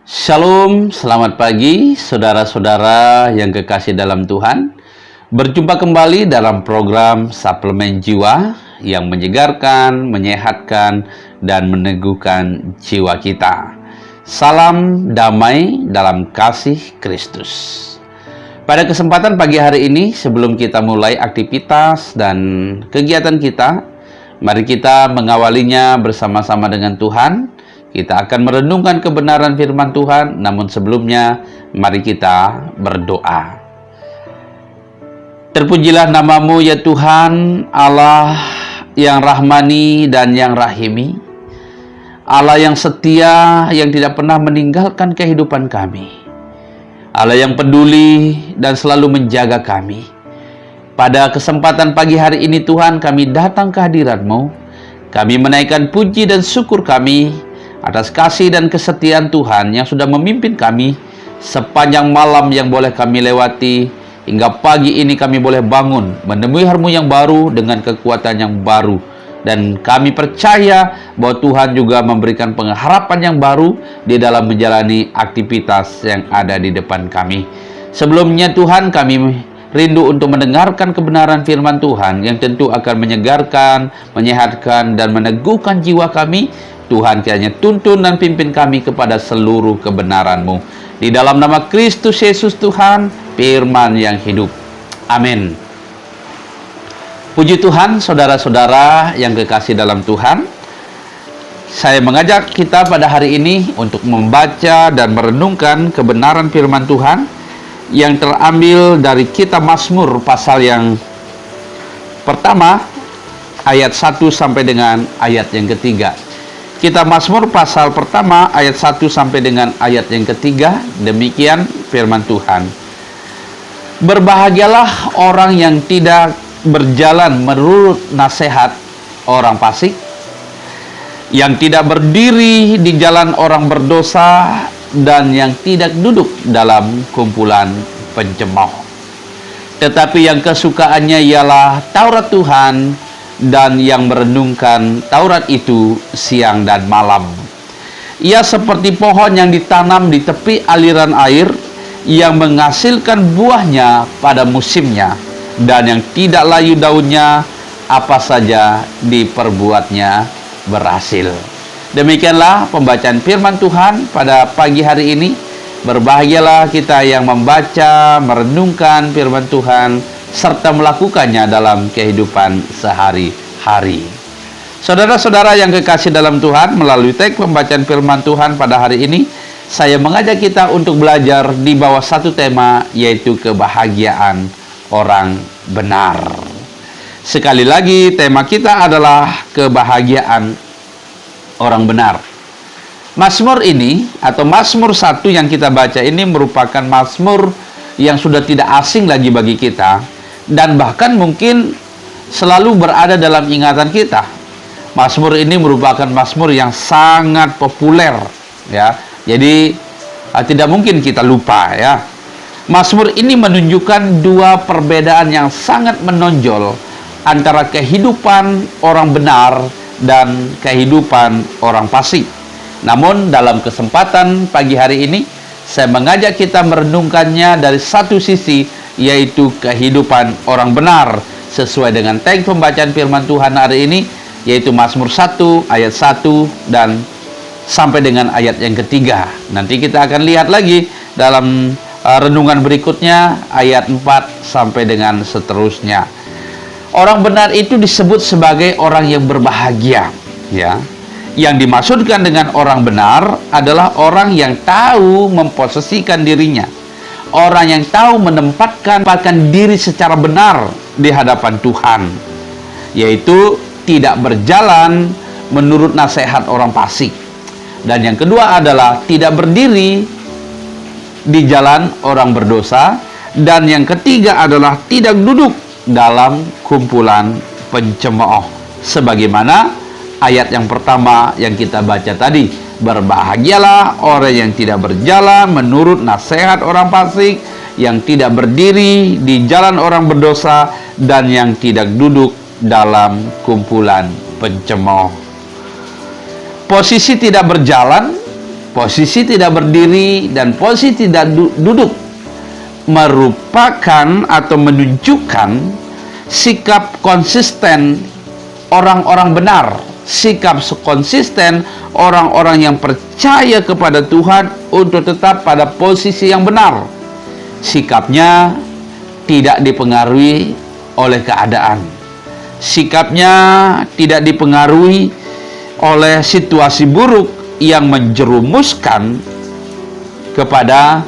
Shalom, selamat pagi saudara-saudara yang kekasih dalam Tuhan. Berjumpa kembali dalam program Suplemen Jiwa yang menyegarkan, menyehatkan, dan meneguhkan jiwa kita. Salam damai dalam kasih Kristus. Pada kesempatan pagi hari ini, sebelum kita mulai aktivitas dan kegiatan kita, mari kita mengawalinya bersama-sama dengan Tuhan. Kita akan merenungkan kebenaran firman Tuhan, namun sebelumnya mari kita berdoa. Terpujilah namamu ya Tuhan, Allah yang rahmani dan yang rahimi, Allah yang setia, yang tidak pernah meninggalkan kehidupan kami, Allah yang peduli dan selalu menjaga kami. Pada kesempatan pagi hari ini Tuhan, kami datang ke hadirat-Mu, kami menaikkan puji dan syukur kami atas kasih dan kesetiaan Tuhan yang sudah memimpin kami sepanjang malam yang boleh kami lewati, hingga pagi ini kami boleh bangun, menemui hari-Mu yang baru dengan kekuatan yang baru. Dan kami percaya bahwa Tuhan juga memberikan pengharapan yang baru di dalam menjalani aktivitas yang ada di depan kami. Sebelumnya Tuhan, kami rindu untuk mendengarkan kebenaran firman Tuhan yang tentu akan menyegarkan, menyehatkan, dan meneguhkan jiwa kami. Tuhan kiranya tuntun dan pimpin kami kepada seluruh kebenaran-Mu. Di dalam nama Kristus Yesus Tuhan, firman yang hidup. Amin. Puji Tuhan, saudara-saudara yang kekasih dalam Tuhan. Saya mengajak kita pada hari ini untuk membaca dan merenungkan kebenaran firman Tuhan yang terambil dari kitab Mazmur pasal yang pertama, ayat 1 sampai dengan ayat yang ketiga. Kitab Mazmur pasal pertama ayat 1 sampai dengan ayat yang ketiga, demikian firman Tuhan. Berbahagialah orang yang tidak berjalan menurut nasihat orang fasik, yang tidak berdiri di jalan orang berdosa, dan yang tidak duduk dalam kumpulan pencemooh. Tetapi yang kesukaannya ialah Taurat Tuhan, dan yang merenungkan Taurat itu siang dan malam. Ia seperti pohon yang ditanam di tepi aliran air, yang menghasilkan buahnya pada musimnya, dan yang tidak layu daunnya, apa saja diperbuatnya berhasil. Demikianlah pembacaan firman Tuhan pada pagi hari ini. Berbahagialah kita yang membaca, merenungkan firman Tuhan, serta melakukannya dalam kehidupan sehari-hari. Saudara-saudara yang kekasih dalam Tuhan, melalui teks pembacaan firman Tuhan pada hari ini, saya mengajak kita untuk belajar di bawah satu tema, yaitu kebahagiaan orang benar. Sekali lagi, tema kita adalah kebahagiaan orang benar. Mazmur ini, atau Mazmur 1 yang kita baca ini merupakan Mazmur yang sudah tidak asing lagi bagi kita, dan bahkan mungkin selalu berada dalam ingatan kita. Mazmur ini merupakan mazmur yang sangat populer, ya. Jadi tidak mungkin kita lupa, ya. Mazmur ini menunjukkan dua perbedaan yang sangat menonjol antara kehidupan orang benar dan kehidupan orang fasik. Namun dalam kesempatan pagi hari ini, saya mengajak kita merenungkannya dari satu sisi, yaitu kehidupan orang benar, sesuai dengan teks pembacaan firman Tuhan hari ini, yaitu Mazmur 1 ayat 1 dan sampai dengan ayat yang ketiga. Nanti kita akan lihat lagi dalam renungan berikutnya, ayat 4 sampai dengan seterusnya. Orang benar itu disebut sebagai orang yang berbahagia, ya. Yang dimaksudkan dengan orang benar adalah orang yang tahu memposisikan dirinya, orang yang tahu menempatkan diri secara benar di hadapan Tuhan, yaitu tidak berjalan menurut nasihat orang fasik. Dan yang kedua adalah tidak berdiri di jalan orang berdosa. Dan yang ketiga adalah tidak duduk dalam kumpulan pencemooh. Sebagaimana ayat yang pertama yang kita baca tadi, berbahagialah orang yang tidak berjalan menurut nasihat orang fasik, yang tidak berdiri di jalan orang berdosa, dan yang tidak duduk dalam kumpulan pencemooh. Posisi tidak berjalan posisi tidak berdiri dan posisi tidak duduk merupakan atau menunjukkan sikap konsisten orang-orang benar, sikap konsisten orang-orang yang percaya kepada Tuhan untuk tetap pada posisi yang benar. Sikapnya tidak dipengaruhi oleh keadaan. Sikapnya tidak dipengaruhi oleh situasi buruk yang menjerumuskan kepada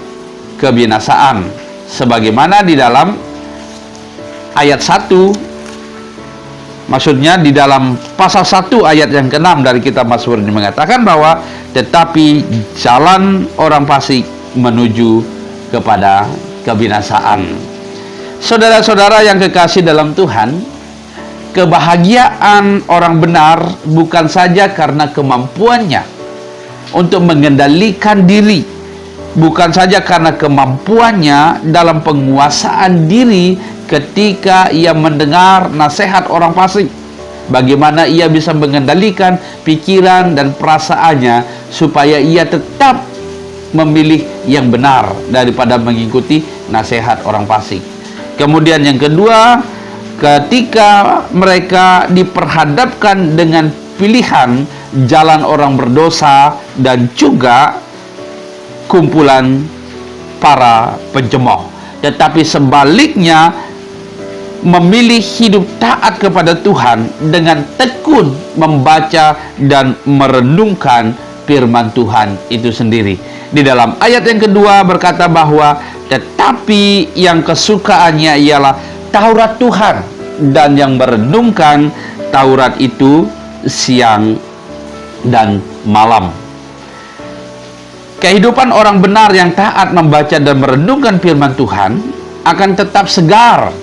kebinasaan. Sebagaimana di dalam ayat 1, maksudnya di dalam pasal 1 ayat yang ke-6 dari kitab Mazmur ini mengatakan bahwa tetapi jalan orang fasik menuju kepada kebinasaan. Saudara-saudara yang kekasih dalam Tuhan, kebahagiaan orang benar bukan saja karena kemampuannya untuk mengendalikan diri, bukan saja karena kemampuannya dalam penguasaan diri ketika ia mendengar nasihat orang fasik. Bagaimana ia bisa mengendalikan pikiran dan perasaannya supaya ia tetap memilih yang benar daripada mengikuti nasihat orang fasik. Kemudian yang kedua, ketika mereka diperhadapkan dengan pilihan jalan orang berdosa dan juga kumpulan para pencemooh, tetapi sebaliknya memilih hidup taat kepada Tuhan dengan tekun membaca dan merenungkan firman Tuhan itu sendiri. Di dalam ayat yang kedua berkata bahwa tetapi yang kesukaannya ialah Taurat Tuhan, dan yang merenungkan Taurat itu siang dan malam. Kehidupan orang benar yang taat membaca dan merenungkan firman Tuhan akan tetap segar.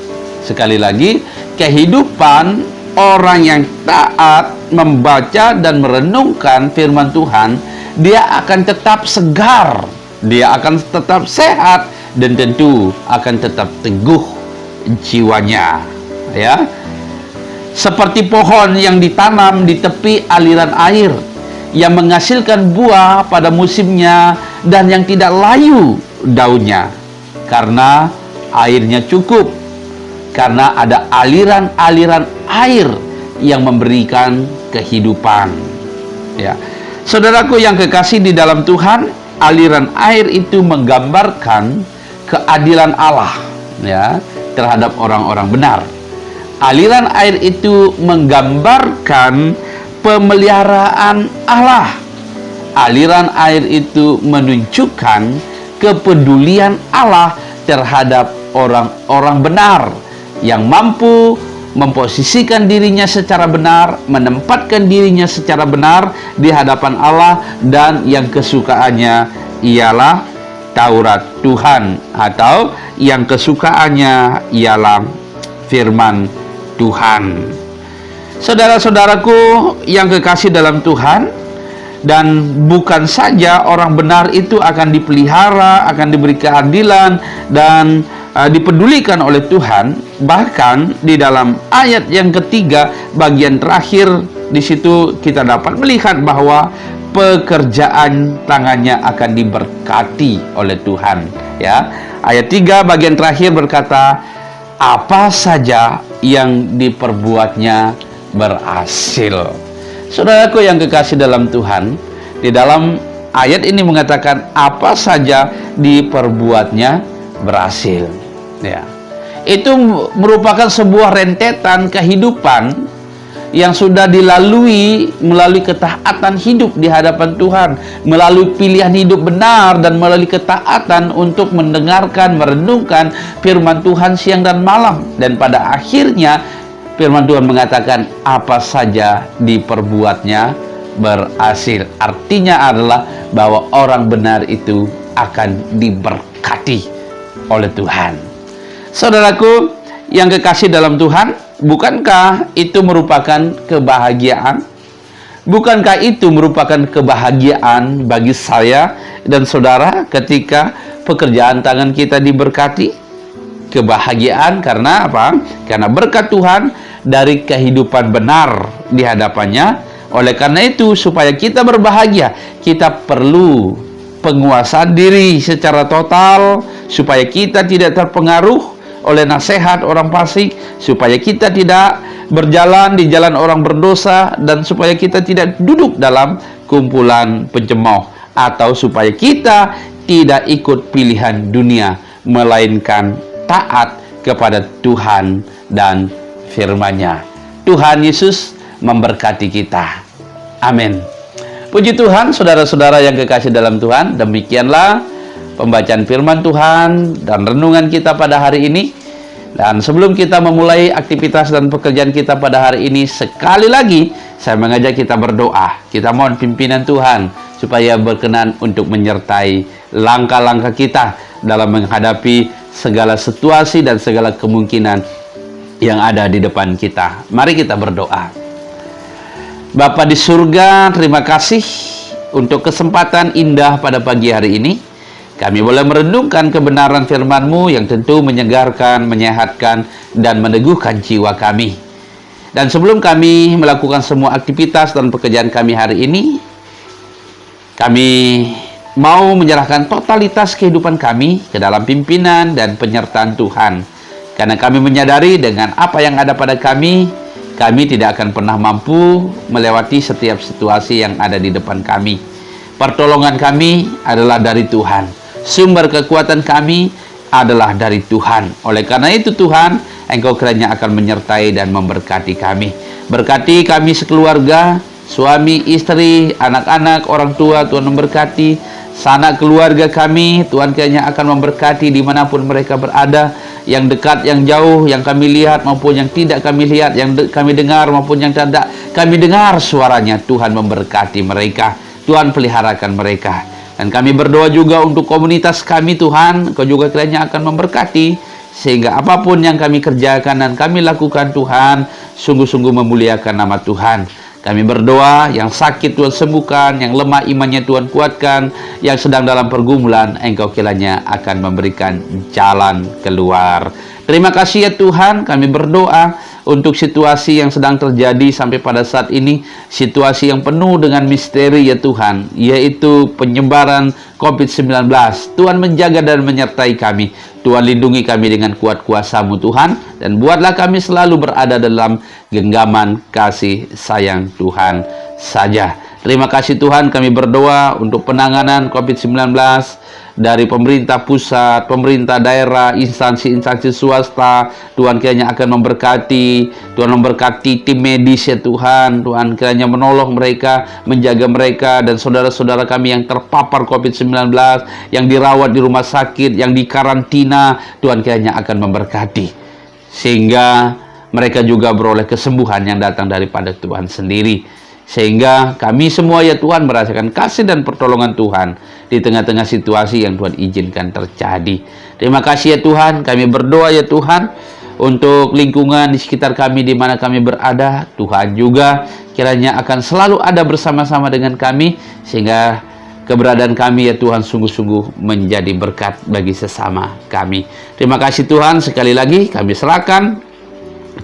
Sekali lagi, kehidupan orang yang taat membaca dan merenungkan firman Tuhan, dia akan tetap segar, dia akan tetap sehat, dan tentu akan tetap teguh jiwanya, ya. Seperti pohon yang ditanam di tepi aliran air, yang menghasilkan buah pada musimnya dan yang tidak layu daunnya, karena airnya cukup, karena ada aliran-aliran air yang memberikan kehidupan, ya. Saudaraku yang kekasih di dalam Tuhan, aliran air itu menggambarkan keadilan Allah, ya, terhadap orang-orang benar. Aliran air itu menggambarkan pemeliharaan Allah. Aliran air itu menunjukkan kepedulian Allah terhadap orang-orang benar yang mampu memposisikan dirinya secara benar, menempatkan dirinya secara benar di hadapan Allah, dan yang kesukaannya ialah Taurat Tuhan, atau yang kesukaannya ialah firman Tuhan. Saudara-saudaraku yang kekasih dalam Tuhan, dan bukan saja orang benar itu akan dipelihara, akan diberi keadilan dan dipedulikan oleh Tuhan, bahkan di dalam ayat yang ketiga bagian terakhir di situ kita dapat melihat bahwa pekerjaan tangannya akan diberkati oleh Tuhan, ya. Ayat 3 bagian terakhir berkata, apa saja yang diperbuatnya berhasil. Saudaraku yang kekasih dalam Tuhan, di dalam ayat ini mengatakan apa saja diperbuatnya berhasil, ya. Itu merupakan sebuah rentetan kehidupan yang sudah dilalui melalui ketaatan hidup di hadapan Tuhan, melalui pilihan hidup benar, dan melalui ketaatan untuk mendengarkan, merenungkan firman Tuhan siang dan malam. Dan pada akhirnya firman Tuhan mengatakan apa saja diperbuatnya berhasil. Artinya adalah bahwa orang benar itu akan diberkati oleh Tuhan. Saudaraku yang kekasih dalam Tuhan, bukankah itu merupakan kebahagiaan? Bukankah itu merupakan kebahagiaan bagi saya dan saudara ketika pekerjaan tangan kita diberkati? Kebahagiaan karena apa? Karena berkat Tuhan dari kehidupan benar di hadapannya, Oleh karena itu, supaya kita berbahagia, kita perlu penguasaan diri secara total, supaya kita tidak terpengaruh oleh nasihat orang fasik, supaya kita tidak berjalan di jalan orang berdosa, dan supaya kita tidak duduk dalam kumpulan pencemooh, atau supaya kita tidak ikut pilihan dunia, melainkan taat kepada Tuhan dan firman-Nya. Tuhan Yesus memberkati kita. Amin. Puji Tuhan, saudara-saudara yang kekasih dalam Tuhan, demikianlah pembacaan firman Tuhan dan renungan kita pada hari ini. Dan sebelum kita memulai aktivitas dan pekerjaan kita pada hari ini, sekali lagi saya mengajak kita berdoa. Kita mohon pimpinan Tuhan supaya berkenan untuk menyertai langkah-langkah kita dalam menghadapi segala situasi dan segala kemungkinan yang ada di depan kita. Mari kita berdoa. Bapa di surga, terima kasih untuk kesempatan indah pada pagi hari ini. Kami boleh merenungkan kebenaran firman-Mu yang tentu menyegarkan, menyehatkan, dan meneguhkan jiwa kami. Dan sebelum kami melakukan semua aktivitas dan pekerjaan kami hari ini, kami mau menyerahkan totalitas kehidupan kami ke dalam pimpinan dan penyertaan Tuhan. Karena kami menyadari dengan apa yang ada pada kami tidak akan pernah mampu melewati setiap situasi yang ada di depan kami. Pertolongan kami adalah dari Tuhan. Sumber kekuatan kami adalah dari Tuhan. Oleh karena itu Tuhan, Engkau kiranya akan menyertai dan memberkati kami. Berkati kami sekeluarga, suami, istri, anak-anak, orang tua, Tuhan memberkati. Sanak keluarga kami, Tuhan kiranya akan memberkati dimanapun mereka berada. Yang dekat, yang jauh, yang kami lihat maupun yang tidak kami lihat, yang kami dengar maupun yang tidak kami dengar suaranya, Tuhan memberkati mereka. Tuhan peliharakan mereka. Dan kami berdoa juga untuk komunitas kami Tuhan, Kau juga kiranya akan memberkati, sehingga apapun yang kami kerjakan dan kami lakukan Tuhan, sungguh-sungguh memuliakan nama Tuhan. Kami berdoa, yang sakit Tuhan sembuhkan, yang lemah imannya Tuhan kuatkan, yang sedang dalam pergumulan, Engkau kiranya akan memberikan jalan keluar. Terima kasih ya Tuhan, kami berdoa untuk situasi yang sedang terjadi sampai pada saat ini, situasi yang penuh dengan misteri ya Tuhan, yaitu penyebaran COVID-19. Tuhan menjaga dan menyertai kami. Tuhan lindungi kami dengan kuat kuasa-Mu Tuhan, dan buatlah kami selalu berada dalam genggaman kasih sayang Tuhan saja. Terima kasih Tuhan, kami berdoa untuk penanganan COVID-19 dari pemerintah pusat, pemerintah daerah, instansi-instansi swasta. Tuhan kiranya akan memberkati, Tuhan memberkati tim medis ya Tuhan. Tuhan kiranya menolong mereka, menjaga mereka dan saudara-saudara kami yang terpapar COVID-19, yang dirawat di rumah sakit, yang dikarantina. Tuhan kiranya akan memberkati, sehingga mereka juga beroleh kesembuhan yang datang daripada Tuhan sendiri. Sehingga kami semua ya Tuhan merasakan kasih dan pertolongan Tuhan di tengah-tengah situasi yang Tuhan izinkan terjadi. Terima kasih ya Tuhan, kami berdoa ya Tuhan untuk lingkungan di sekitar kami di mana kami berada. Tuhan juga kiranya akan selalu ada bersama-sama dengan kami, sehingga keberadaan kami ya Tuhan sungguh-sungguh menjadi berkat bagi sesama kami. Terima kasih Tuhan, sekali lagi kami serahkan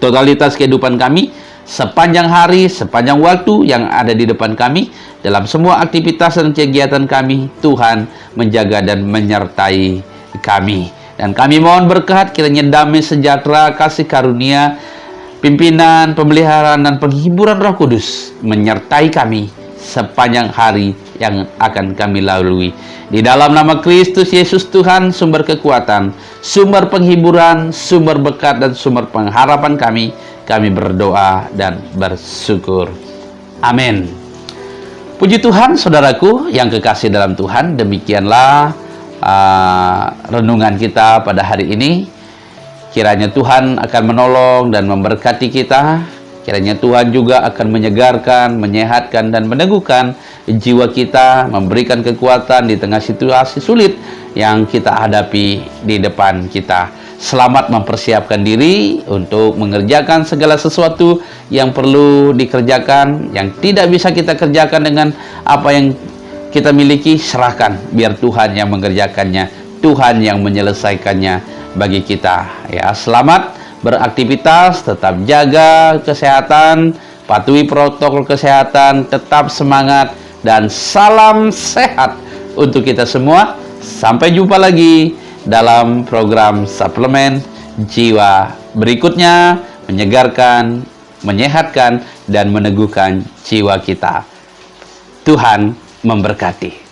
totalitas kehidupan kami sepanjang hari, sepanjang waktu yang ada di depan kami, dalam semua aktivitas dan kegiatan kami. Tuhan menjaga dan menyertai kami. Dan kami mohon berkat kiranya damai sejahtera, kasih karunia, pimpinan, pemeliharaan, dan penghiburan Roh Kudus menyertai kami sepanjang hari yang akan kami lalui. Di dalam nama Kristus Yesus Tuhan, sumber kekuatan, sumber penghiburan, sumber berkat, dan sumber pengharapan kami berdoa dan bersyukur. Amin. Puji Tuhan, saudaraku yang kekasih dalam Tuhan, demikianlah renungan kita pada hari ini. Kiranya Tuhan akan menolong dan memberkati kita. Kiranya Tuhan juga akan menyegarkan, menyehatkan, dan meneguhkan jiwa kita, memberikan kekuatan di tengah situasi sulit yang kita hadapi di depan kita. Selamat mempersiapkan diri untuk mengerjakan segala sesuatu yang perlu dikerjakan. Yang tidak bisa kita kerjakan dengan apa yang kita miliki, serahkan, biar Tuhan yang mengerjakannya, Tuhan yang menyelesaikannya bagi kita. Ya, selamat beraktivitas, tetap jaga kesehatan, patuhi protokol kesehatan, tetap semangat, dan salam sehat untuk kita semua. Sampai jumpa lagi dalam program Suplemen Jiwa berikutnya, menyegarkan, menyehatkan, dan meneguhkan jiwa kita. Tuhan memberkati.